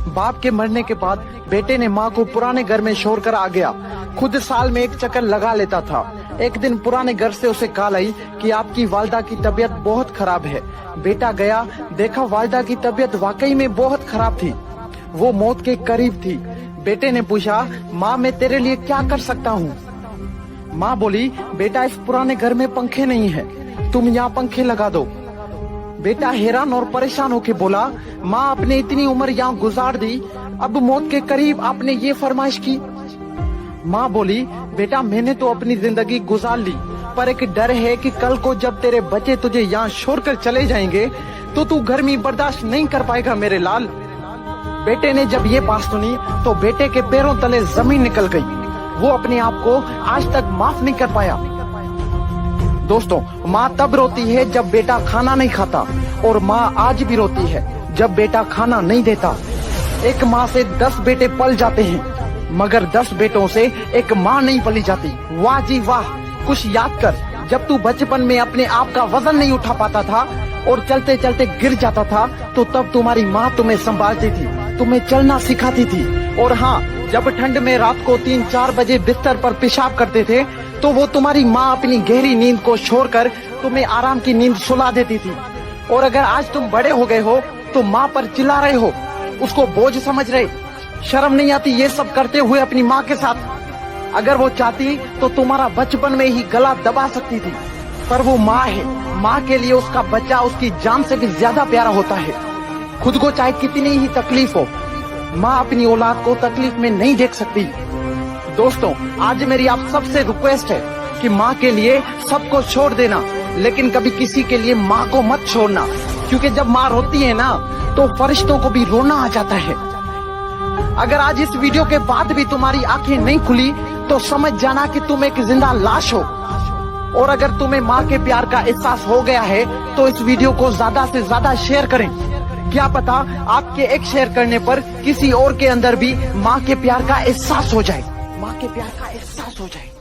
बाप के मरने के बाद बेटे ने माँ को पुराने घर में छोड़कर आ गया। खुद साल में एक चक्कर लगा लेता था। एक दिन पुराने घर से उसे कॉल आई कि आपकी वालिदा की तबीयत बहुत खराब है। बेटा गया, देखा वालिदा की तबीयत वाकई में बहुत खराब थी, वो मौत के करीब थी। बेटे ने पूछा, माँ मैं तेरे लिए क्या कर सकता हूँ? माँ बोली, बेटा इस पुराने घर में पंखे नहीं है, तुम यहाँ पंखे लगा दो। बेटा हैरान और परेशान होके बोला, माँ आपने इतनी उम्र यहाँ गुजार दी, अब मौत के करीब आपने ये फरमाइश की। माँ बोली, बेटा मैंने तो अपनी जिंदगी गुजार ली, पर एक डर है कि कल को जब तेरे बच्चे तुझे यहाँ छोड़कर चले जाएंगे तो तू गर्मी बर्दाश्त नहीं कर पाएगा मेरे लाल। बेटे ने जब ये बात सुनी तो बेटे के पैरों तले जमीन निकल गई। वो अपने आप को आज तक माफ नहीं कर पाया। दोस्तों, माँ तब रोती है जब बेटा खाना नहीं खाता, और माँ आज भी रोती है जब बेटा खाना नहीं देता। एक माँ से 10 बेटे पल जाते हैं, मगर 10 बेटों से एक माँ नहीं पली जाती। वाह जी वाह। कुछ याद कर, जब तू बचपन में अपने आप का वजन नहीं उठा पाता था और चलते चलते गिर जाता था, तो तब तुम्हारी माँ तुम्हें संभालती थी, तुम्हें चलना सिखाती थी। और हाँ, जब ठंड में रात को 3-4 बजे बिस्तर पर पेशाब करते थे तो वो तुम्हारी माँ अपनी गहरी नींद को छोड़कर तुम्हें आराम की नींद सुला देती थी। और अगर आज तुम बड़े हो गए हो तो माँ पर चिल्ला रहे हो, उसको बोझ समझ रहे, शर्म नहीं आती ये सब करते हुए अपनी माँ के साथ? अगर वो चाहती तो तुम्हारा बचपन में ही गला दबा सकती थी, पर वो माँ है। माँ के लिए उसका बच्चा उसकी जान से भी ज्यादा प्यारा होता है। खुद को चाहे कितनी ही तकलीफ हो, माँ अपनी औलाद को तकलीफ में नहीं देख सकती। दोस्तों, आज मेरी आप सबसे रिक्वेस्ट है कि माँ के लिए सबको छोड़ देना, लेकिन कभी किसी के लिए माँ को मत छोड़ना, क्योंकि जब माँ रोती है ना तो फरिश्तों को भी रोना आ जाता है। अगर आज इस वीडियो के बाद भी तुम्हारी आंखें नहीं खुली तो समझ जाना कि तुम एक जिंदा लाश हो। और अगर तुम्हें माँ के प्यार का एहसास हो गया है तो इस वीडियो को ज्यादा से ज्यादा शेयर करें। क्या पता आपके एक शेयर करने पर किसी और के अंदर भी माँ के प्यार का एहसास हो जाए, माँ के प्यार का एहसास हो जाए।